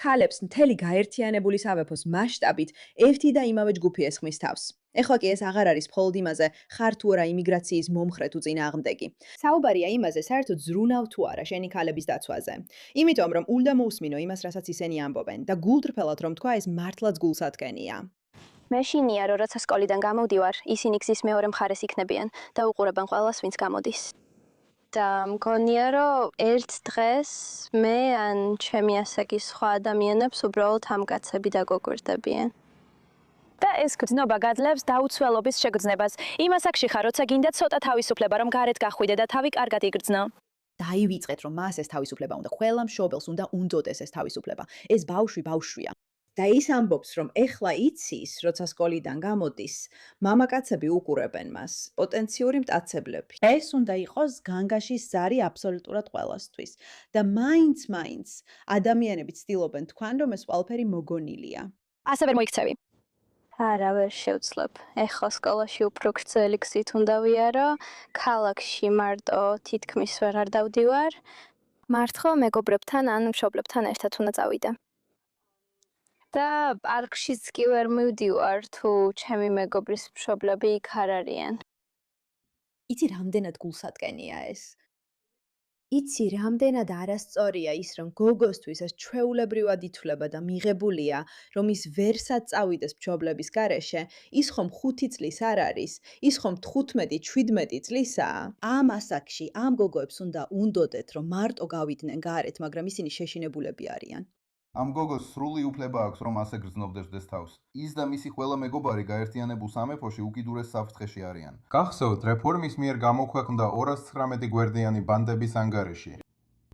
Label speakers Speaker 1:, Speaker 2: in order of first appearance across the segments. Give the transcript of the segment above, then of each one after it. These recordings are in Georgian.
Speaker 1: ქალებს მთელი გაერთიანებული სამეფოს მასშტაბით ერთი და იმავე ჯგუფი ესხმის თავს. ეხლა კი ეს აღარ არის მხოლოდ იმაზე, ხარ თუ არა იმიგრაციის მომხრე თუ წინააღმდეგი. საუბარია იმაზე, საერთოდ ზრუნავ თუ არა შენი ქალების დაცვაზე. იმიტომ, რომ უნდა მოусმინო იმას, რასაც ისინი ამბობენ და გულწრფელად რომ თქვა, ეს მართლაც გულსათქენია.
Speaker 2: მე შინია, რომ როცა სკოლიდან გამოვდივარ, ისინი გზის მეორე მხარეს იქნებიან და უყურებენ ყველას, ვინც გამოდის. და მგონია, რომ ერთ დღეს მე ან ჩემი ასაკის სხვა ადამიანებს უბრალოდ ამ კაცები დაგოგვირდებიან.
Speaker 3: და ეს გრძნობა გაძლევს დაუცველობის შეგრძნებას. იმ ასაკში ხარ, როცა გინდა ცოტა თავისუფლება, რომ გარეთ გახვიდე და თავი კარგად იგრძნო.
Speaker 1: დაივიწყეთ, რომ მას ეს თავისუფლება უნდა, ყველა მშობელს უნდა უნდოდეს ეს თავისუფლება. ეს ბავშვია. და ის ამბობს, რომ ეხლა იცის, როცა სკოლიდან გამოდის, მამაკაცები უყურებენ მას, პოტენციური მტაცებლები. ეს უნდა იყოს განგაშის ზარი აბსოლუტურად ყველასთვის. და მაინც ადამიანები ცდილობენ თქვან, რომ ეს ყველაფერი მოგონილია.
Speaker 3: ასე ვერ მოიქცევი.
Speaker 2: არა, ვერ შევძლებ. ეხლა სკოლაში უფრო გრძელი გზით უნდა ვიარო, ქალაქში მარტო თითქმის ვერ არ დავდივარ. მართლა მეგობრებთან ან მშობლებთან ერთად უნდა წავიდე. და პარკშიც კი ვერ მივდივარ, თუ ჩემი მეგობრის მშობლები იქ არ არიან.
Speaker 1: იცი, რამდენად გულსატკენია ეს? იცი, რამდენად არასწორია ის, რომ გოგოსთვის ეს ჩვეულებრივად ითვლება და მიღებულია, რომ ის ვერსად წავიდეს მშობლების გარეშე, ის ხომ 5 წლის არ არის, ის ხომ 15-17 წლისაა. ამ ასაკში ამ გოგოებს უნდა უნდოდეთ, რომ მარტო გავიდნენ გარეთ, მაგრამ ისინი შეშინებულები არიან.
Speaker 4: ამ გოგოს სრული უფლება აქვს, რომ ასე გრძნობდეს თავს. ის და მისი ყველა მეგობარი გაერთიანებულ სამეფოში უკიდურეს საფრთხეში არიან. გახსოვთ, რეფორმის მიერ გამოქვეყნდა 219 გვერდიანი ბანდების ანგარიში.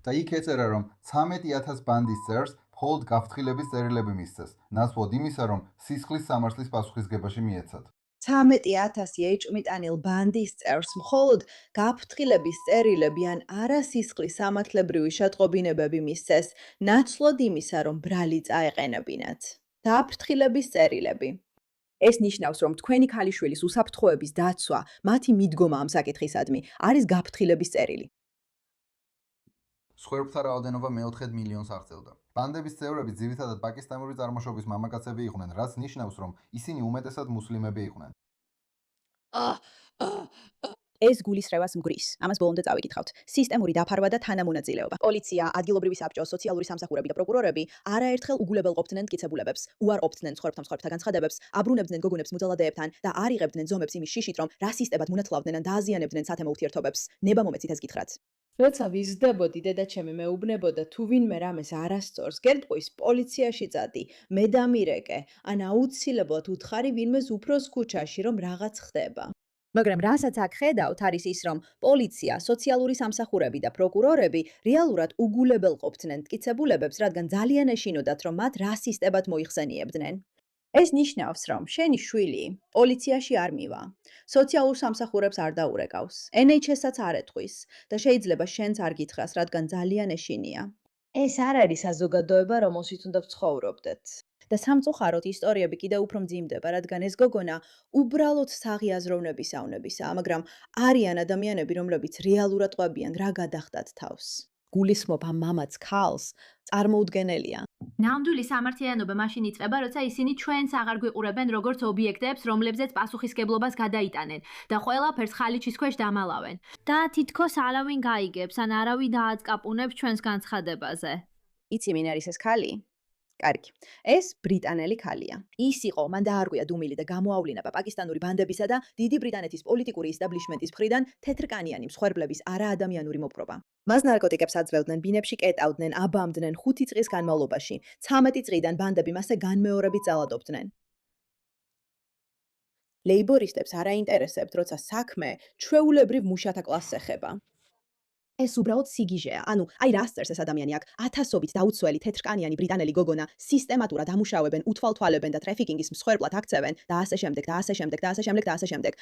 Speaker 4: და იქ ეწერა, რომ 13,000 ბანდის წევრს მხოლოდ გაფრთხილების წერილები მისცეს, ნაცვლად იმისა, რომ სისხლის სამართლის პასუხისგებაში მიეცათ. 13,000 ეჭვმიტანილ ბანდის წევრს მხოლოდ გაფრთხილების წერილები ან არასისხლის სამართლებრივი შეტყობინებები მისცეს, ნაცვლად იმისა, რომ ბრალი წაეყენებინათ. გაფრთხილების წერილები. ეს ნიშნავს, რომ თქვენი ქალიშვილის უსაფრთხოების დაცვა, მათი მიდგომა ამ საკითხისადმი, არის გაფრთხილების წერილი. სხვერპთა რაოდენობა მე-4 მილიონს აღწევდა. ბანდების წევრები ძირითადად პაკისტანური წარმოშობის მამაკაცები იყვნენ, რაც ნიშნავს, რომ ისინი უმეტესად მუსლიმები იყვნენ. ეს გულისრევას მგრის. ამას ბოლომდე წავიკითხავთ. სისტემური დაფარვა და თანამონაწილეობა. პოლიცია, ადგილობრივი საბჭო, სოციალური სამსახურები და პროკურორები არაერთხელ უგულებელყოფდნენ მტკიცებულებებს, უარყოფდნენ მსხვერპლთა განცხადებებს, აბრუნებდნენ გოგონებს მუძალადეებთან და არ იღებდნენ ზომებს იმის შიშით, რომ რასისტებად მონათლავდნენ ან დააზიანებდნენ სათემო ურთიერთობებს. ნება მომეცით ეს გითხრათ. როცა ვიზრდებოდი, დედაჩემი მეუბნებოდა, თუ ვინმე რამეს არასწორს გერტყვის, პოლიციაში წადი, მე დამირეკე, ან აუცილებლად უთხარი ვინმეს უფროს ქუჩაში, რომ რაღაც ხდება. მაგრამ რასაც აქ ხედავთ, არის ის, რომ პოლიცია, სოციალური სამსახურები და პროკურორები რეალურად უგულებელყოფდნენ მტკიცებულებებს, რადგან ძალიან ეშინოდათ, რომ მათ რასისტებად მოიხსენიებდნენ. ეს ნიშნავს, რომ შენი შვილი პოლიციაში არ მივა, სოციალურ სამსახურებს არ დაურეკავს, NHS-საც არ ეტყვის და შეიძლება შენც არ გითხრას, რადგან ძალიან ეშინია. ეს არ არის საზოგადოება, რომელშიც უნდა ვცხოვრობდეთ. და სამწუხაროდ ისტორიები კიდევ უფრო მძიმდება, რადგან ეს გოგონა უბრალოდ საღი აზროვნების ავნებისაა, მაგრამ არიან ადამიანები, რომლებიც რეალურად ყვებიან, რა გადახდათ თავს. გულისხმობ ამ მამაც ქალს წარმოუდგენელია.
Speaker 5: ნამდვილი სამართლიანობა მაშინ იწყება, როცა ისინი ჩვენს აღარ გვიყურებენ როგორც ობიექტებს, რომლებზეც პასუხისგებლობას გადაიტანენ და ყველაფერს ხალიჩის ქვეშ დამალავენ. და თითქოს არავინ გაიგებს ან არავინ დააწკაპუნებს ჩვენს განცხადებაზე.
Speaker 1: იცი, ვინ არის ეს ქალი? კარგი. ეს ბრიტანელი ქალია. ის იყო, მან დაარღვია დუმილი და გამოავლინა პაკისტანური ბანდებისა და დიდი ბრიტანეთის პოლიტიკური ისტაბლიშმენტის მხრიდან თეთრკანიანი მსხვერპლების არაადამიანური მოპყრობა. მას ნარკოტიკებს აძლევდნენ, ბინებში კეტავდნენ, აბამდნენ 5 წლის განმავლობაში. 13 წლიდან ბანდები მასზე განმეორებით ძალადობდნენ. ლეიბორისტებს არ აინტერესებთ, როცა საქმე ჩვეულებრივ მუშათა კლასს ეხება. ეს უბრალოდ სიგიჟეა. ანუ, აი რას წერს ეს ადამიანი აქ? 1000-ობით დაუცველი თეთრკანიანი ბრიტანელი გოგონა სისტემატურად ამუშავებენ, უთვალთვალებენ და ტრაფიკინგის მსხვერპლად აქცევენ და ასე შემდეგ და ასე შემდეგ და ასე შემდეგ და ასე შემდეგ.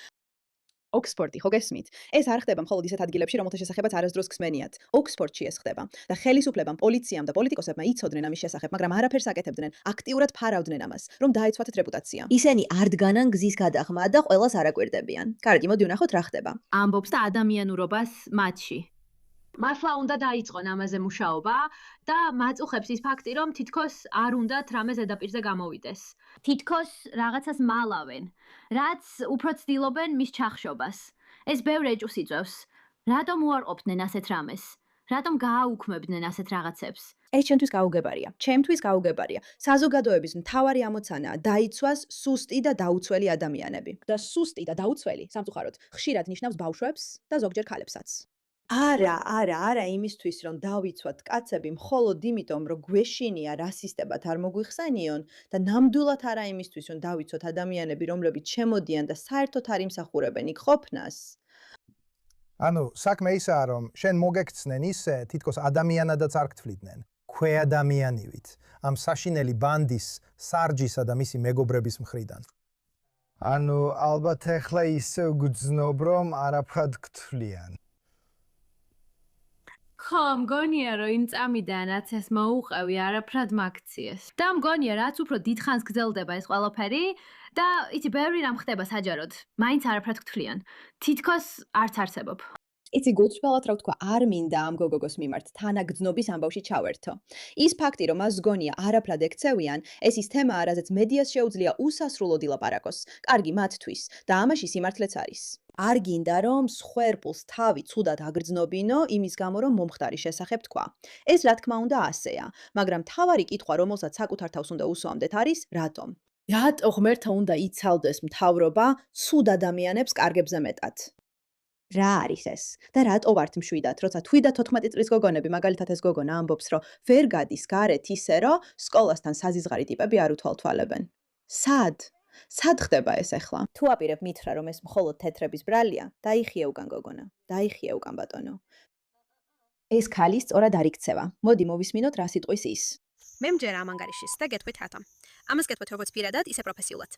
Speaker 1: ოქსფორდი, ხო გესმით? ეს არ ხდება მხოლოდ ისეთ ადგილებში, რომელთა შესახებაც არასდროს გსმენიათ. ოქსფორდში ეს ხდება. და ხელისუფლებამ, პოლიციამ და პოლიტიკოსებმა იცოდნენ ამის შესახებ, მაგრამ არაფერს აკეთებდნენ, აქტიურად ფარავდნენ ამას, რომ დაეცვათ რეპუტაცია. ისინი არ დგანან გზის გადაღმა და ყველას არ აკვირდებიან. კარგი, მოდი ვნახოთ რა ხდება.
Speaker 5: ამბობს და ადამიანურობას მათში. მართლა უნდა დაიწყონ ამაზე მუშაობა და მაწუხებს ის ფაქტი, რომ თითქოს არ უნდათ რამე ზედაპირზე გამოვიდეს. თითქოს რაღაცას მალავენ, რაც უფრო ცდილობენ მის ჩახშობას. ეს ბევრ ეჭვს იწვევს. რატომ უარყოფდნენ ასეთ რამეს? რატომ გააუქმებდნენ ასეთ რაღაცებს?
Speaker 4: ეს ჩემთვის გაუგებარია. ჩემთვის გაუგებარია. საზოგადოების მთავარი ამოცანაა დაიცვას სუსტი და დაუცველი ადამიანები. და სუსტი და დაუცველი, სამწუხაროდ, ხშირად ნიშნავს ბავშვებს და ზოგჯერ ქალებსაც. არა იმისთვის, რომ დავიცვათ კაცები მხოლოდ იმიტომ, რომ გვეშინია რასისტებად არ მოგვიხსენიონ და ნამდვილად არა იმისთვის, რომ დავიცვათ ადამიანები, რომლებიც შემოდიან და საერთოდ არ იმსახურებენ იქ ყოფნას.
Speaker 6: ანუ საქმე ისაა, რომ შენ მოგექცნენ ისე, თითქოს ადამიანადაც არ გთვლიდნენ, ქვეადამიანივით, ამ საშინელი ბანდის, სარჯისა და მისი მეგობრების მხრიდან.
Speaker 7: ანუ ალბათ ახლა ისე გძნობ, რომ არაფრად გთვლიან.
Speaker 5: ხო, მგონია, რომ იმ წამიდან, რაც ეს მოუყევი, არაფრად მაქციეს. და მგონია, რაც უფრო დიდხანს გრძელდება ეს ყველაფერი და იცი, ბევრი რამ ხდება საჯაროდ, მაინც არაფრად გთვლიან. თითქოს არც არსებობ.
Speaker 4: იცი, გულწრფელად რა ვთქვა, არ მინდა ამ გოგოგოს მიმართ თანაგრძნობის ამბავში ჩავერთო. ის ფაქტი, რომ მას გონია არაფრად ექცევიან, ეს ის თემაა, რაზეც მედიას შეუძლია უსასრულოდ ილაპარაკოს. კარგი მათთვის და ამაში სიმართლეც არის. არ გინდა, რომ სხვერპლს თავი ცუდად აგრძნობინო, იმის გამო, რომ მომხდარის შესახებ თქვა. ეს რა თქმა უნდა ასეა, მაგრამ მთავარი კითხვა, რომელსაც საკუთარ თავს უნდა უსვამდეთ, არის რატომ? რატო ღმერთო უნდა იცავდეს მთავრობა ცუდ ადამიანებს კარგებზე მეტად? რა არის ეს? და რატო ვართ მშვიდად, როცა თვიდა 14 წლის გოგონები, მაგალითად ეს გოგონა ამბობს, რომ ვერ გადის გარეთ ისე, რომ სკოლასთან საზიზღარი ტიპები არ უთვალთვალებენ. სად ხდება ეს ახლა? თუ აპირებ მითხრა, რომ ეს მხოლოდ თეთრების ბრალია, დაიხიე უკან გოგონა, დაიხიე უკან ბატონო. ეს ქალი სწორად არ იქცევა. მოდი მოვისმინოთ რა სიტყვის ის.
Speaker 8: მე მჯერა ამ ანგარიშის და გეტყვით რატომ. ამას გეტყვით როგორც პირადად, ისე პროფესიულად.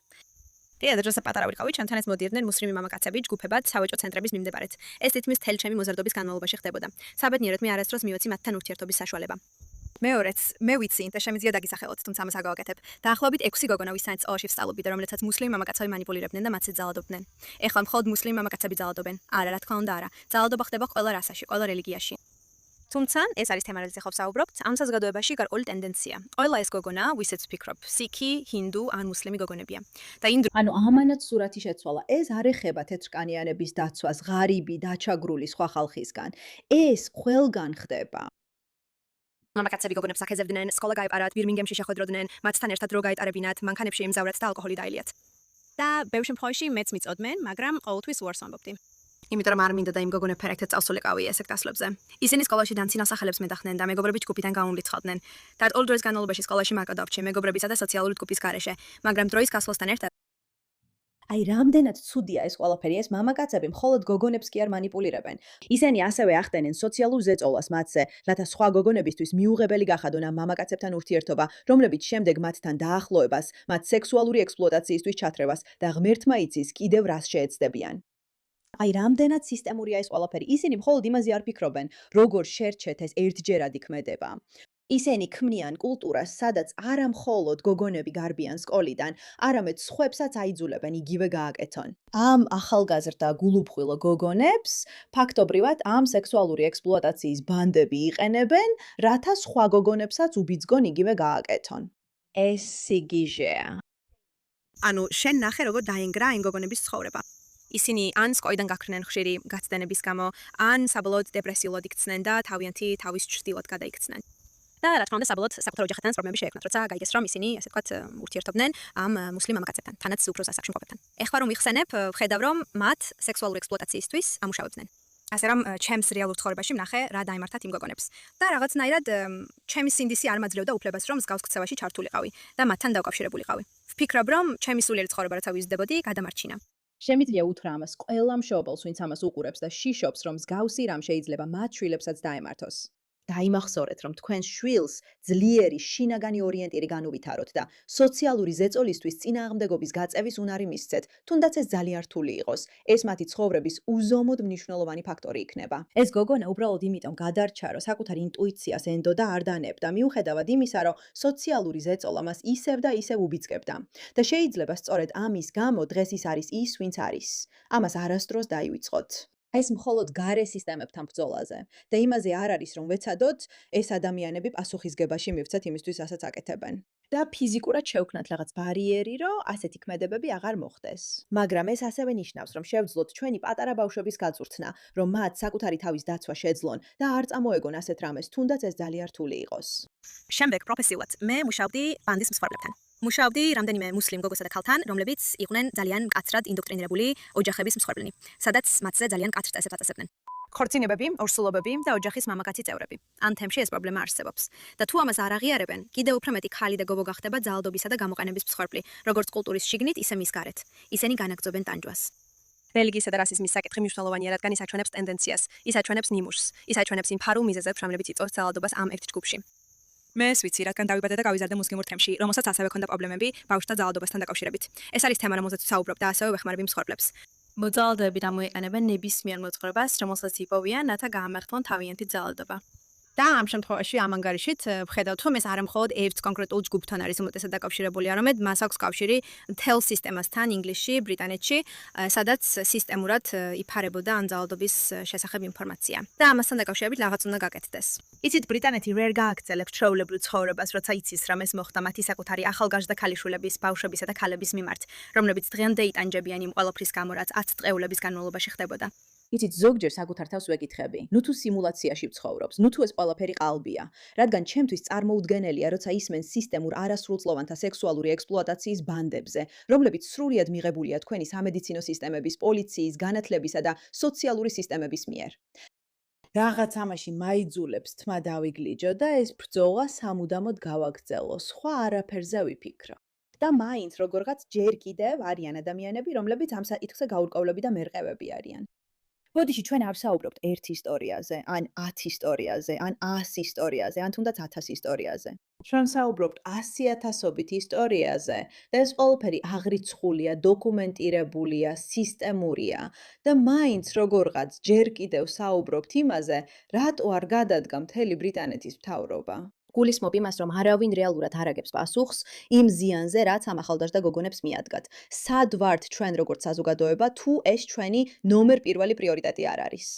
Speaker 8: რეალურად როცა პატარა ვიყავი, ჩემთან ეს მოდიოდნენ მუსლიმი მამაკაცები ჯგუფებად სავაჭრო ცენტრების მიმდებარედ. ეს თითქმის მთელი ჩემი მოზარდობის განმავლობაში ხდებოდა. საბედნიეროდ მე არასდროს მივეცი მათთან ურთიერთობის საშუალება. მეორეც, მე ვიცი და შემიძლია დაგისახელოთ, თუმცა ამას არ გავაკეთებ. დაახლოებით 6 გოგონა ვისთანაც სკოლაში ვსწავლობდი და რომლეთაც მუსლიმი მამაკაცები მანიპულირებდნენ და მათზე ძალადობდნენ. ეხლა მხოლოდ მუსლიმი მამაკაცები ძალადობენ. არა, რა თქმა უნდა არა. ძალადობა ხდება ყველა რასაში, ყველა რელიგიაში. თუმცა ეს არის თემა, რაზეც ახლა ვსაუბრობთ, ამ საზოგადოებაში გარკვეული ტენდენცია. ყველა ეს გოგონა, ვისაც ვფიქრობ, სიქი, ჰინდუ ან მუსლიმი გოგონებია. და იმ
Speaker 4: ანუ ამანაც სურათი შეცვალა. ეს არ ეხება თეთრკანიანების დაცვას, ღარიბი, დაჩაგრული სხვა ხალხისგან. ეს ყველგან ხდება.
Speaker 8: მამაკაცები გოგონებს ახეზებდნენ, სკოლა გაეპარათ, ბირმინგემში შეხვედროდნენ, მათთან ერთად დრო გაეტარებინათ, მანქანებში იმზავრათ და ალკოჰოლი დაელიათ. და ბევრ შემთხვევაში მეც მიწოდდნენ, მაგრამ ყოველთვის უარს ვამბობდი. იმიტომ რომ არ მინდა და იმ გოგონებ ფერექტად წავსულიყავი ესეთ დასლებზე. ისინი სკოლაში დანცინას სახელებს მეტახდნენ და მეგობრები ჯგუფიდან გამომრიცხავდნენ. და all დროის განმავლობაში სკოლაში მარკა დავჭე მეგობრებისა და სოციალური ჯგუფის გარეშე, მაგრამ დროის გასვლასთან ერთად
Speaker 4: აი, რამდენად ცუდია ეს ყველაფერი, ეს მამაკაცები მხოლოდ გოგონებს კი არ მანიპულირებენ. ისინი ასევე ახდენენ სოციალურ ზეწოლას მათზე, რათა სხვა გოგონებისთვის მიუღებელი გახადონ ამ მამაკაცებთან ურთიერთობა, რომლებიც შემდეგ მათთან დაახლოებას, მათ სექსუალური ექსპლუატაციისთვის ჩათრევას და ღმერთმა იცის კიდევ რას შეეცდებიან. აი, რამდენად სისტემურია ეს ყველაფერი. ისინი მხოლოდ იმაზე არ ფიქრობენ, როგორ შერჩეთ ეს ერთჯერადი ქმედება. ისინი ქმნიან კულტურას, სადაც არა მხოლოდ გოგონები გარბიან სკოლიდან, არამედ სხვებსაც აიძულებენ იგივე გააკეთონ. ამ ახალგაზრდა გულუფხილო გოგონებს ფაქტობრივად ამ სექსუალური ექსპლუატაციის ბანდები იყენებენ, რათა სხვა გოგონებსაც უბიძგონ იგივე გააკეთონ. ეს სიგიჟეა.
Speaker 8: ანუ შენ ნახე როგორ დაენგრა იმ გოგონების ცხოვრება. ისინი ან სკოლიდან გაქრნენ ხშირი გაცდენების გამო, ან საბოლოოდ დეპრესიულად იქცნენ და თავიანთი თავის ჩრდილად გადაიქცნენ. და რა თქმა უნდა, საბოლოოდ საკუთარ ოჯახთან პრობლემები შეექმნათ, როცა გაიგეს, რომ ისინი, ასე ვთქვათ, ურთიერთობდნენ ამ მუსლიმ მამაკაცებთან, თანაც უფრო სასახში მყოფებთან. ეხლა რომ ვიხსენებ, ვხედავ, რომ მათ სექსუალური ექსპლუატაციისთვის ამუშავებდნენ. ასე რომ, ჩემს რეალურ ცხოვრებაში ვნახე, რა დაემართათ იმ გოგონებს. და რაღაცნაირად ჩემი სინდისი არ მაძლევდა უფლებას, რომ მსგავს ქცევაში ჩართულიყავი და მათთან დავკავშირებულიყავი. ვფიქრობ, რომ ჩემი სულიერი ცხოვრება, რაცა ვიზრდებოდი, გადამარჩინა.
Speaker 4: შემიძლია უთხრა ამას ყველა მშობელს, ვინც ამას უყურებს და შიშობს, რომ მსგავსი რამ შეიძლება მათ შვილებსაც დაემართოს. დაიმახსოვრეთ, რომ თქვენს შვილს ძლიერი შინაგანი ორიენტირი განუვითაროთ და სოციალური ზეწოლისთვის წინააღმდეგობის გაწევის უნარი მისცეთ, თუნდაც ეს ძალიან რთული იყოს. ეს მათი ცხოვრების უზომოდ მნიშვნელოვანი ფაქტორი იქნება. ეს გოგონა უბრალოდ იმიტომ გადარჩა, რომ საკუთარ ინტუიციას ენდოდა არ დანებდა, მიუხედავად იმისა, რომ სოციალური ზეწოლა მას ისევ და ისევ უბიძგებდა. და შეიძლება სწორედ ამის გამო დღეს ის არის ის, ვინც არის. ამას არასდროს დაივიწყოთ. ეს მხოლოდ გარე სისტემებთან ბრძოლაზე და იმაზე არ არის რომ ვეცადოთ ეს ადამიანები პასუხისგებაში მივცეთ იმისთვის რასაც აკეთებენ და ფიზიკურად შევქმნათ რაღაც ბარიერი რომ ასეთი ქმედებები აღარ მოხდეს მაგრამ ეს ასევე ნიშნავს რომ შევძლოთ ჩვენი პატარა ბავშვების გაწვრთნა რომ მათ საკუთარი თავის დაცვა შეძლონ და არ წამოეგონ ასეთ რამეს თუნდაც ეს ძალიან რთული იყოს
Speaker 8: შემდეგ პროფესიულად მე მუშაობდი ბანდის მსხვერპლებთან. მუშაობდი რამდენიმე მუსლიმ გოგოსა და ქალთან, რომლებიც იყვნენ ძალიან მკაცრად ინდოქტრინირებული ოჯახების მსხვერპლნი, სადაც მათზე ძალიან მკაცრ წესებს აწესებდნენ. ქორწინებები, ორსულობები და ოჯახის მამაკაცი წევრები. ან თემში ეს პრობლემა არსებობს. და თუ ამას არ აღიარებენ, კიდევ უფრო მეტი ქალი და გოგო გახდება ძალადობისა და გამოყენების მსხვერპლი, როგორც კულტურის შიგნით, ისე მის გარეთ. ისინი განაგრძობენ ტანჯვას. რელიგიისა და რასიზმის საკითხი მნიშვნელოვანია, რადგან ის აჩვენებს ტენდენციას, ის აჩვენებს ნიმუშს, ის აჩვენებს იმ ფარულ მიზეზებს, რომლებიც იწვევს ძალადობას ამ ერთ ჯგუფში. მე ეს ვიცი, რადგან დავიბადე და გავიზარდე მუსლიმურ თემში, რომელსაც ასევე ჰქონდა პრობლემები ბავშვთა ძალადობასთან დაკავშირებით. ეს არის თემა, რომელზეც ვსაუბრობ და ასევე ვეხმარებ მსხვერპლებს. მოძალადოები გამოიყენებენ ნებისმიერ მოძღვრებას, რომელსაც იპოვიან, რათა გაამართლონ თავიანთი ძალადობა. და ამ შემთხვევაში ამ ანგარიშით ვხედავთ, რომ ეს არა მხოლოდ ერთ კონკრეტულ ჯგუფთან არის უმეტესად დაკავშირებული, არამედ მას აქვს კავშირი მთელ სისტემასთან ინგლისში, ბრიტანეთში, სადაც სისტემურად იფარებოდა ამ ძალადობის შესახებ ინფორმაცია. და ამასთან დაკავშირებით რაღაც უნდა გაკეთდეს. იცით, ბრიტანეთი ვერ გააგრძელებს ჩვეულებრივ ცხოვრებას, როცა იცის, რომ ეს მოხდა მათი საკუთარი ახალგაზრდა ქალიშვილების, ბავშვებისა და ქალების მიმართ, რომლებიც დღემდე იტანჯებიან იმ ყველაფრის გამო, რაც 10 წლების განმავლობაში ხდებოდა.
Speaker 4: იცით, ზოგჯერ საკუთარ თავს ვეკითხები, ნუ თუ სიმულაციაში ვცხოვრობს, ნუ თუ ეს ყველაფერი ყალბია, რადგან ჩემთვის წარმოუდგენელია, როცა ისმენ სისტემურ არასრულწლოვანთა სექსუალური ექსპლუატაციის ბანდებზე, რომლებიც სრულიად მიღებულია თქვენი სამედიცინო სისტემების, პოლიციის, განათლებისა და სოციალური სისტემების მიერ. რაღაც ამაში მაიძულებს თმა დავიგლიჯო და ეს ბრძოლა სამუდამოდ გავაგრძელო, სხვა არაფერზე ვიფიქრო. და მაინც როგორღაც ჯერ კიდევ არიან ადამიანები, რომლებიც ამ საკითხზე გაურკვევლები და მერყევები არიან. ბოდიში ჩვენ არ ვსაუბრობთ ერთ ისტორიაზე, ან 10 ისტორიაზე, ან 100 ისტორიაზე, ან თუნდაც 1000 ისტორიაზე. ჩვენ ვსაუბრობთ 100,000-ობით ისტორიაზე და ეს ყველაფერი აღრიცხულია, დოკუმენტირებულია, სისტემურია და მაინც როგორღაც ჯერ კიდევ ვსაუბრობთ იმაზე, რატო არ გადადგა მთელი ბრიტანეთის მთავრობა. გულისხმობ იმას, რომ არავინ რეალურად არ აგებს პასუხს იმ ზიანზე, რაც ამ ახალგაზრდა გოგონებს მიადგათ. სად ვართ ჩვენ როგორც საზოგადოება, თუ ეს ჩვენი ნომერ პირველი პრიორიტეტი არ არის?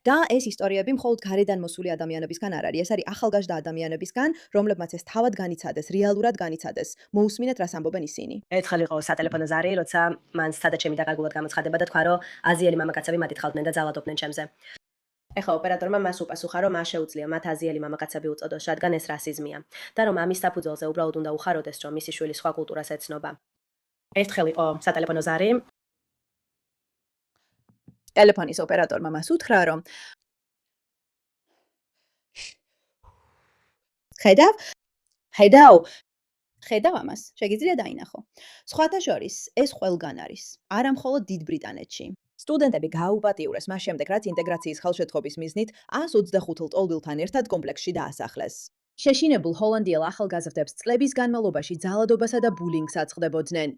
Speaker 4: და ეს ისტორიები მხოლოდ გარედან მოსული ადამიანებისგან არ არის, ეს არის ახალგაზრდა ადამიანებისგან, რომლებმაც ეს თავად განიცადეს, რეალურად განიცადეს. მოусმინეთ, რას ამბობენ ისინი.
Speaker 9: ერთხელ იყო სატელეფონო ზარი, როცა მან სადაჩემი დაკარგულად გამოცხადება და თქვა, რომ აზიელი მამაკაცები მათ ითხავდნენ და ძალადობდნენ ჩემზე. ეხლა ოპერატორმა მას უპასუხა, რომ არ შეუძლია მათ აზიელი მამაკაცები უწოდოს, რადგან ეს რასიზმია და რომ ამის საფუძველზე უბრალოდ უნდა უხაროდეს, რომ მისი შვილი სხვა კულტურას ეცნობა. ერთხელ იყო სატელეფონო ზარი.
Speaker 4: ტელეფონის ოპერატორმა მას უთხრა, რომ ხედავ ამას, შეგიძლია დაინახო. სხვათა შორის, ეს ყველგან არის, არა მხოლოდ დიდ ბრიტანეთში. სტუდენტები გააუპატიურეს მას შემდეგ, რაც ინტეგრაციის ხელშეწყობის მიზნით 125 ლტოლვილთან ერთად კომპლექსში დაასახლეს. შეშინებულ ჰოლანდიელ ახალგაზრდებს წლების განმავლობაში ძალადობასა და ბულინგს აწყდებოდნენ.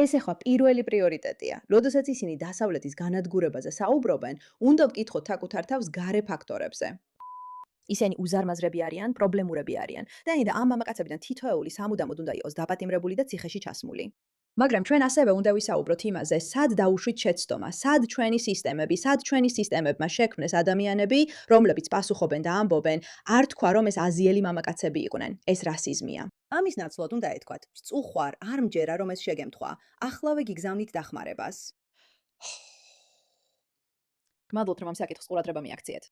Speaker 4: ეს ახლა პირველი პრიორიტეტია. როდესაც ისინი დასავლეთის განადგურებაზე საუბრობენ, უნდა ვკითხოთ საკუთარ თავს გარე ფაქტორებზე. ისინი უზარმაზრები არიან, პრობლემურები არიან და ამ მამაკაცებიდან თითოეული სამუდამოდ უნდა იყოს დაპატიმრებული და ციხეში ჩასმული. მაგრამ ჩვენ ასევე უნდა ვისაუბროთ იმაზე, სად დაუშვით შეცდომა, სად ჩვენი სისტემები, სად ჩვენი სისტემებმა შექმნეს ადამიანები, რომლებიც პასუხობენ და ამბობენ, არ თქვა რომ ეს აზიელი მამაკაცები იყვნენ, ეს რასიზმია. ამის ნაცვლად უნდა ეთქვათ, სწუხვარ, არ მჯერა რომ ეს შეგემთხვა, ახლავე გიგზავნით დახმარებას. გმადლობთ რომ ამ საკითხს ყურადღება მიაქციეთ.